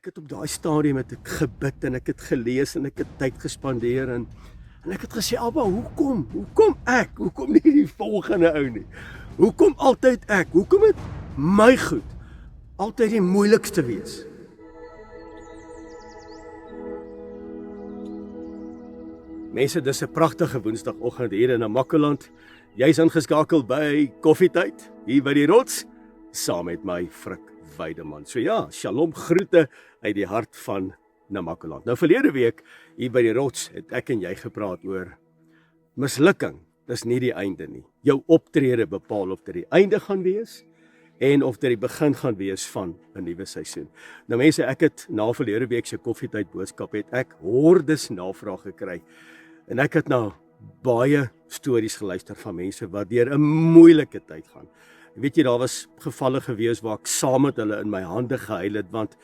ek het op daai stadium het ek gebid en ek het gelees en ek het tyd gespandeer en ek het gesê, Abba, hoekom ek? Hoekom nie die volgende ou nie? Hoekom altyd ek? Hoekom het my goed altyd die moeilikste wees? Mense, dis 'n pragtige woensdagoggend hier in Namakoland. Jy's ingeskakel by Koffietyd hier by die Rots saam met my Frik Weideman. So ja, shalom groete uit die hart van Namakoland. Nou verlede week hier by die Rots het ek en jy gepraat oor mislukking. Dis nie die einde nie. Jou optrede bepaal of dit die einde gaan wees en of dit die begin gaan wees van 'n nuwe seisoen. Nou mense, ek het na verlede week se Koffietyd boodskap het ek hordes navraag gekry. En ek het nou baie stories geluister van mense wat deur 'n moeilike tyd gaan. Weet jy, daar was gevalle gewees waar ek saam met hulle in my hande gehuil het, want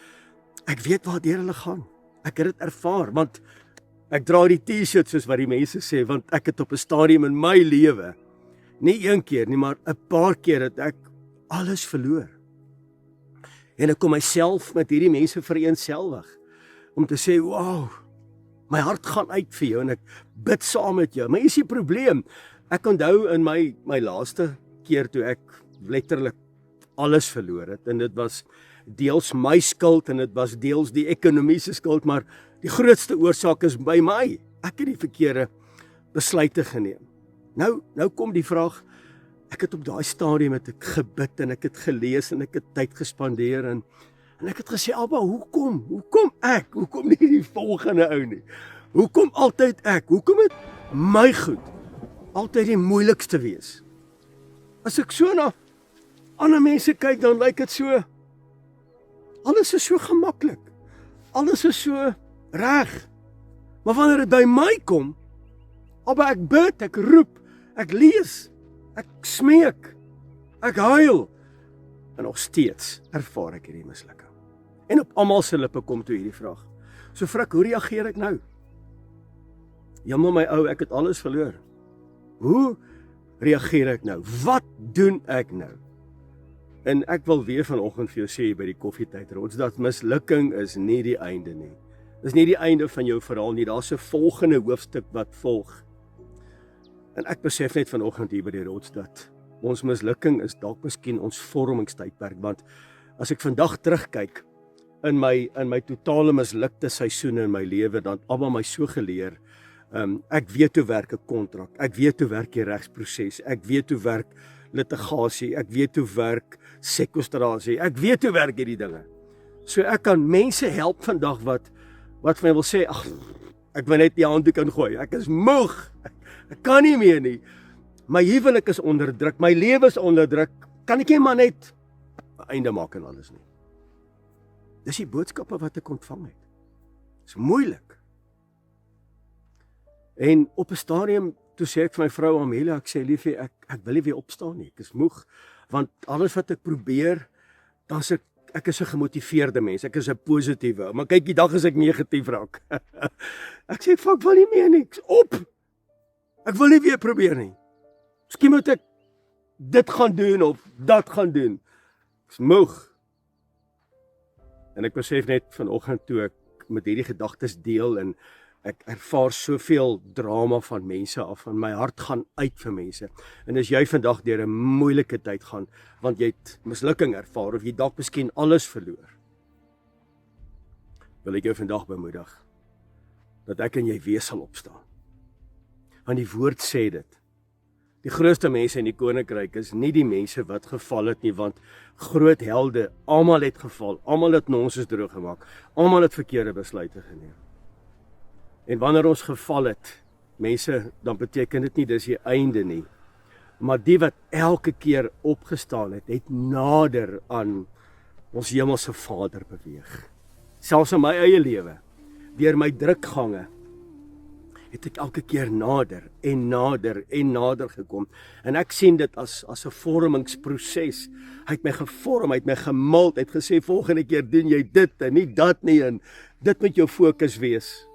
ek weet waardeur hulle gaan. Ek het dit ervaar, want ek dra die T-shirt soos wat die mense sê, want ek het op 'n stadium in my lewe, nie een keer nie, maar 'n paar keer het ek alles verloor. En ek kom myself met hierdie mense vereenselwig, om te sê, wow, my hart gaan uit vir jou en ek bid saam met jou. Maar is die probleem, ek onthou in my laaste keer toe ek letterlik alles verloor het, en dit was deels my skuld en dit was deels die ekonomiese skuld, maar die grootste oorsaak is by my. Ek het die verkeerde besluite geneem. Nou kom die vraag, ek het op daai stadium het ek gebid en ek het gelees en ek het tyd gespandeer en ek het gesê, Abba, hoekom ek? Hoekom nie die volgende ou nie? Hoekom altyd ek? Hoekom het my goed altyd die moeilikste wees? As ek so na ander mense kyk, dan lyk dit so, alles is so gemaklik. Alles is so reg. Maar wanneer dit by my kom, Abba, ek bid, ek roep, ek lees, ek smeek, ek huil, en nog steeds ervaar ek hierdie mislukking. En op almal se lippe kom toe hierdie vraag. So Frik, hoe reageer ek nou? Jammer my ou, ek het alles verloor. Hoe reageer ek nou? Wat doen ek nou? En ek wil weer vanoggend vir jou sê by die Koffietyd Rots dat mislukking is nie die einde nie. Dis nie die einde van jou verhaal nie. Daar's 'n volgende hoofstuk wat volg. En ek besef net vanoggend hier by die Rots dat ons mislukking is dalk miskien ons vormingstydperk, want as ek vandag terugkyk in my totale mislukte seisoene in my lewe, dan het Abba my so geleer. Ek weet hoe werk 'n kontrak, ek weet hoe werk die regsproses, ek weet hoe werk litigasie, ek weet hoe werk sekwestrasie, ek weet hoe werk hierdie dinge. So ek kan mense help vandag wat vir my wil sê, ag, ek wil net die handdoek ingooi, ek is moeg, ek kan nie meer nie, my huwelik is onder druk, my lewe is onder druk, kan ek nie maar net 'n einde maak en alles nie. Dis die boodskappe wat ek ontvang het. Dis moeilik. En op 'n stadium, toe sê ek vir my vrou Amelia, ek sê liefie, ek wil nie weer opstaan nie, ek is moeg, want alles wat ek probeer, dan is ek is 'n gemotiveerde mens, ek is 'n positiewe, maar kyk, die dag is ek negatief raak. Ek sê, ek wil nie meer nie, ek is op, ek wil nie weer probeer nie. Miskien moet ek dit gaan doen, of dat gaan doen. Ek is moeg. En ek besef net vanoggend toe ek met hierdie gedagtes deel en ek ervaar soveel drama van mense af, en my hart gaan uit vir mense. En as jy vandag deur 'n moeilike tyd gaan, want jy het mislukking ervaar, of jy dalk miskien alles verloor, wil ek jou vandag bemoedig, dat ek en jy weer sal opstaan. Want die woord sê dit. Die grootste mense in die koninkryk is nie die mense wat geval het nie, want groot helde, almal het geval, almal het nonsens droog gemaak, almal het verkeerde besluite geneem. En wanneer ons geval het, mense, dan beteken dit nie dis die einde nie, maar die wat elke keer opgestaan het, het nader aan ons hemelse Vader beweeg. Selfs in my eie lewe, deur my drukgange, het ek elke keer nader en nader en nader gekom. En ek sien dit as 'n vormingsproses. Hy het my gevorm, hy het my gemuld, hy het gesê, volgende keer doen jy dit en nie dat nie, en dit moet jou fokus wees.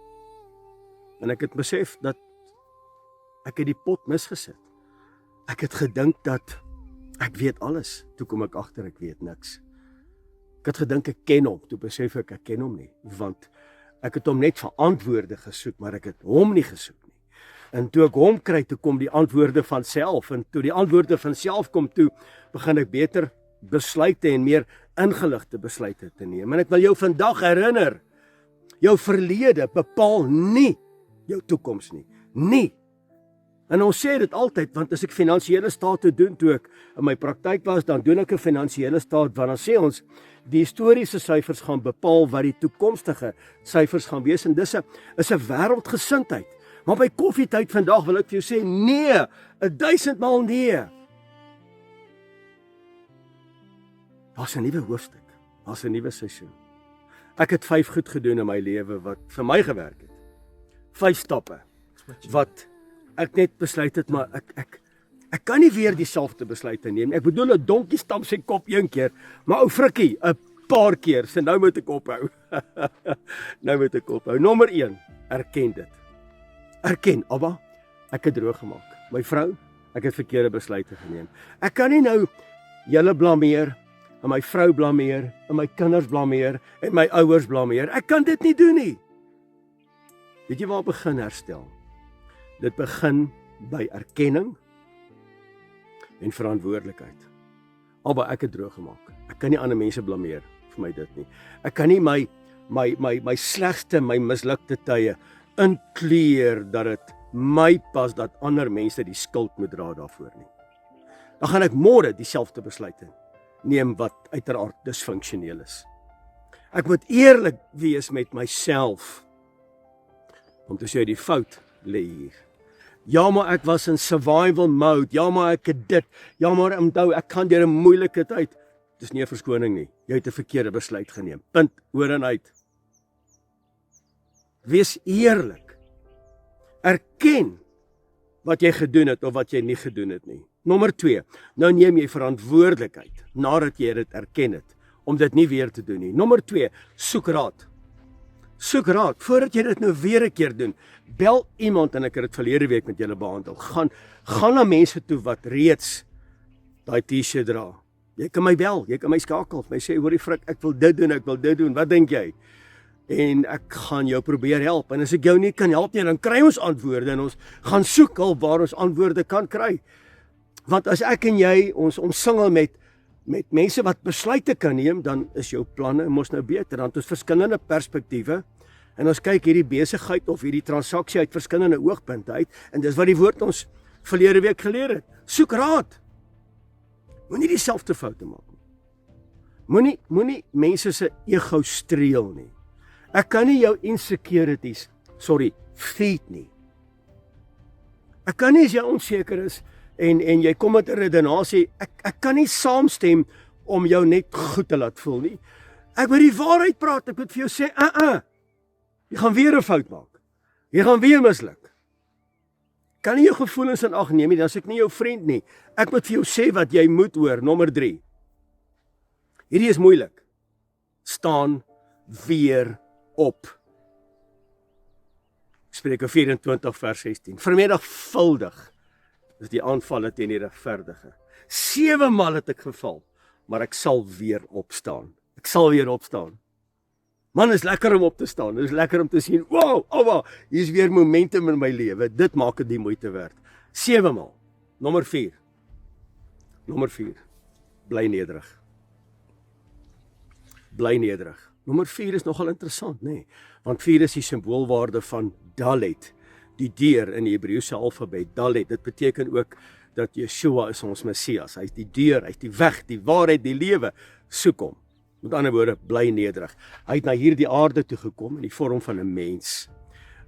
En ek het besef dat ek het die pot misgesit. Ek het gedink dat ek weet alles, toe kom ek agter ek weet niks. Ek het gedink ek ken hom, toe besef ek ken hom nie, want ek het hom net vir antwoorde gesoek, maar ek het hom nie gesoek nie. En toe ek hom kry, toe kom die antwoorde van self, en toe die antwoorde van self kom toe, begin ek beter besluite en meer ingeligte besluite te neem. En ek wil jou vandag herinner, jou verlede bepaal nie jou toekoms nie. Nie. En ons sê dit altyd, want as ek finansiële state doen, toe ek in my praktyk was, dan doen ek 'n finansiële staat, want dan sê ons, die historiese syfers gaan bepaal wat die toekomstige syfers gaan wees, en dis 'n wêreldgesindheid. Maar by koffietyd vandag wil ek vir jou sê, nee, 1000 maal nee. Daar's 'n nuwe hoofstuk, daar's 'n nuwe seisoen. Ek het 5 goed gedoen in my lewe wat vir my gewerk het. 5 stappe wat ek net besluit het, maar ek kan nie weer dieselfde besluite neem. Ek bedoel 'n donkie stamp sy kop een keer, maar ou frikkie 'n paar keer. So nou moet ek ophou. Nou moet ek ophou. Nommer 1, erken dit. Erken, Abba, ek het droog gemaak. My vrou, ek het verkeerde besluite geneem. Ek kan nie nou julle blameer, en my vrou blameer, en my kinders blameer, en my ouers blameer. Ek kan dit nie doen nie. Weet jy waar begin herstel? Dit begin by erkenning en verantwoordelikheid. Albei ek het droog gemaak. Ek kan nie ander mense blameer vir my dit nie. Ek kan nie my slegste, my mislukte tye inkleer dat dit my pas dat ander mense die skuld moet dra daarvoor nie. Dan gaan ek môre dieselfde besluite neem wat uiteraard disfunksioneel is. Ek moet eerlik wees met myself om te sê die fout lê hier. Ja, maar ek was in survival mode. Ja, maar ek het dit. Ja, maar onthou, ek kan deur 'n moeilike tyd. Dis nie 'n verskoning nie. Jy het 'n verkeerde besluit geneem. Punt, oor en uit. Wees eerlik. Erken wat jy gedoen het of wat jy nie gedoen het nie. Nommer 2. Nou neem jy verantwoordelikheid nadat jy dit erken het om dit nie weer te doen nie. Nommer 2. Soek raad. Soek raad, voordat jy dit nou weer 'n keer doen. Bel iemand, en ek het dit verlede week met julle behandel. Gaan na mense toe wat reeds daai T-shirt dra. Jy kan my bel, jy kan my skakel, my sê, hoorie Frik, ek wil dit doen, wat dink jy? En ek gaan jou probeer help, en as ek jou nie kan help nie, dan kry ons antwoorde, en ons gaan soek al waar ons antwoorde kan kry. Want as ek en jy ons omsingel met mense wat besluite kan neem, dan is jou planne mos nou beter, dan het ons verskillende perspektiewe, en ons kyk hierdie besigheid of hierdie transaksie uit verskillende oogpunte uit, en dis wat die woord ons verlede week geleer het. Soek raad. Moenie dieselfde foute maak nie. Moenie mense se ego streel nie. Ek kan nie jou insecurities, feed nie. Ek kan nie as jy onseker is, en jy kom met 'n redenasie, ek kan nie saamstem om jou net goed te laat voel nie. Ek moet die waarheid praat, ek moet vir jou sê, jy gaan weer 'n fout maak. Jy gaan weer misluk. Kan nie jou gevoelens in ag neem nie, dan is ek nie jou vriend nie. Ek moet vir jou sê wat jy moet hoor. Nommer 3. Hierdie is moeilik. Staan weer op. Spreuke 24 vers 16. Vermenigvuldig is die aanvalle teen die regverdige. 7 maal het ek geval, maar ek sal weer opstaan. Ek sal weer opstaan. Man, is lekker om op te staan. Dit is lekker om te sien, wow, hier is weer momentum in my lewe. Dit maak dit die moeite werd. 7 maal. Nommer 4. Bly nederig. Bly nederig. Nommer 4 is nogal interessant, nee. Want 4 is die symboolwaarde van Dalet, die deur in die Hebreëse alfabet. Dalet, dit beteken ook dat Yeshua is ons Messias. Hy is die deur, hy is die weg, die waarheid, die lewe. Soek hom. Met ander woorde, bly nederig. Hy het na hierdie aarde toe gekom in die vorm van 'n mens.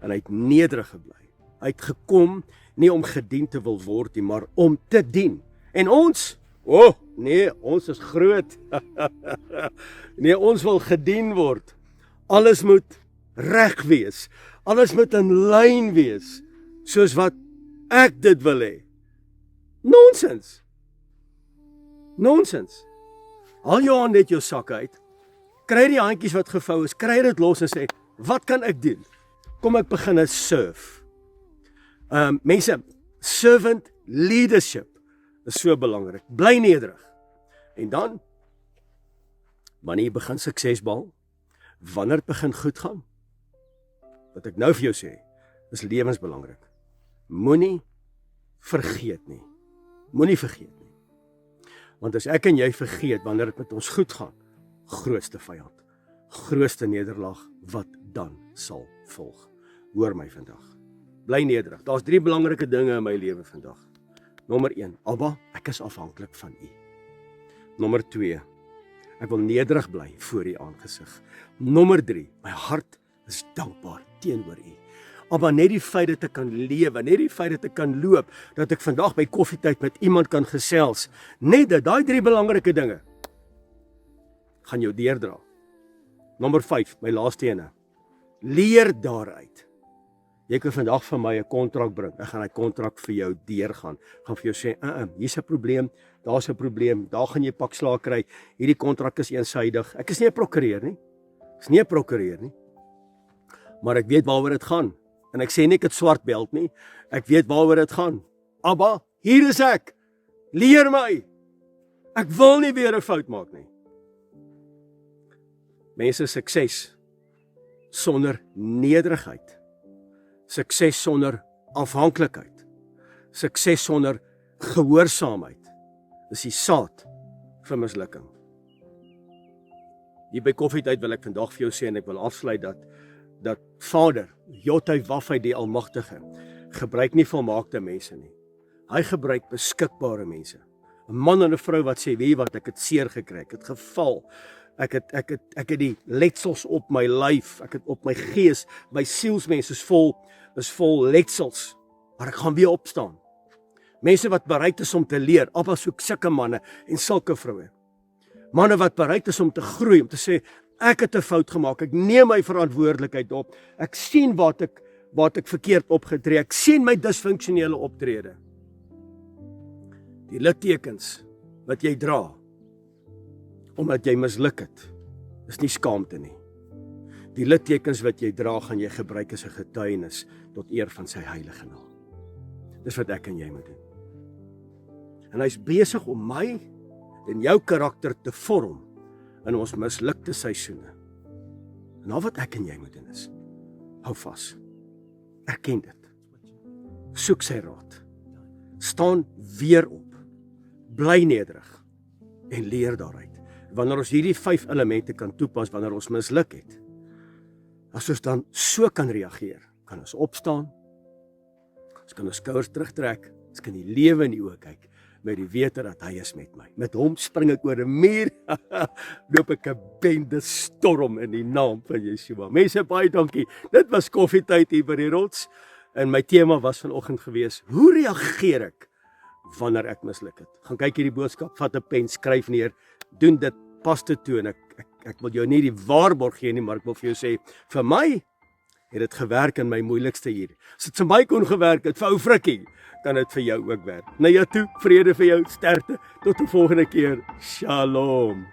En hy het nederig gebly. Hy het gekom nie om gedien te wil word nie, maar om te dien. En ons, ons is groot. Nee, ons wil gedien word. Alles moet reg wees. Alles moet in lyn wees, soos wat ek dit wil hê. Nonsens. Haal jou hand uit jou sak uit, kry die handjies wat gevou is, kry dit los en sê, wat kan ek doen? Kom ek begin serve. Mense, servant leadership is so belangrik. Bly nederig. En dan, Wanneer jy begin sukses behaal, wanneer dit begin goed gaan, wat ek nou vir jou sê, is lewensbelangrik. Moenie vergeet nie. Moenie vergeet nie. Want as ek en jy vergeet wanneer dit met ons goed gaan, grootste vyand, grootste nederlaag, wat dan sal volg? Hoor my vandag. Bly nederig. Daar's 3 belangrike dinge in my lewe vandag. Nommer 1, Abba, ek is afhanklik van U. Nommer 2, ek wil nederig bly voor U aangesig. Nommer 3, my hart is dankbaar teenoor U. Abba, net die feit dat ek kan lewe, net die feit dat ek kan loop, dat ek vandag by koffietyd met iemand kan gesels, net dit, daai 3 belangrike dinge, gaan jou deurdra. Nommer 5, my laaste ene, leer daaruit. Jy kan vandag vir my 'n kontrak bring, ek gaan die kontrak vir jou deurgaan, gaan vir jou sê, hier's 'n probleem, daar's 'n probleem, daar gaan jy pak slaag kry, hierdie kontrak is eensaidig, ek is nie 'n prokureur nie, maar ek weet waaroor dit gaan, en ek sê nie ek het swart beld nie, ek weet waaroor dit gaan. Abba, hier is ek, leer my, ek wil nie weer 'n fout maak nie. Mense, sukses sonder nederigheid, sukses sonder afhanklikheid, sukses sonder gehoorsaamheid, is die saad vir mislukking. Hier by koffietyd wil ek vandag vir jou sê, en ek wil afsluit dat Vader, Jotai Wafai die Almagtige, gebruik nie volmaakte mense nie. Hy gebruik beskikbare mense. 'n Man en 'n vrou wat sê, weet jy wat, ek het seer gekry, ek het geval, ek het die letsels op my lyf, ek het op my gees, my sielsmens is vol letsels, maar ek gaan weer opstaan. Mense wat bereid is om te leer, Abba soek sulke manne en sulke vroue. Manne wat bereid is om te groei, om te sê, ek het 'n fout gemaak, ek neem my verantwoordelikheid op, ek sien wat ek verkeerd opgetree, ek sien my disfunksionele optrede. Die littekens wat jy dra, omdat jy misluk het, is nie skaamte nie. Die littekens wat jy dra, gaan jy gebruik as 'n getuienis tot eer van sy heilige naam. Dis wat ek en jy moet doen. En hy's besig om my en jou karakter te vorm in ons mislukte seisoene. En al wat ek en jy moet doen is, hou vas, erken dit, soek sy raad, staan weer op, bly nederig en leer daaruit. Wanneer ons hierdie 5 elemente kan toepas, wanneer ons misluk het, as ons dan so kan reageer, kan ons opstaan, ons kan ons skouers terugtrek, ons kan die lewe in die oë kyk, met die wete dat hy is met my. Met hom spring ek oor 'n muur, loop ek 'n bende storm in die naam van Yeshua. Mense, baie dankie. Dit was koffietyd hier by die rots, en my tema was vanoggend gewees, hoe reageer ek wanneer ek misluk het? Gaan kyk hierdie boodskap, vat 'n pen, skryf neer, doen dit, pas dit toe, en ek wil jou nie die waarborg gee nie, maar ek wil vir jou sê, vir my het dit gewerk in my moeilikste hier. As dit vir my kon gewerk het, vir ou Frikkie, kan dit vir jou ook werk. Na jou toe, vrede vir jou, sterkte, tot die volgende keer, Shalom.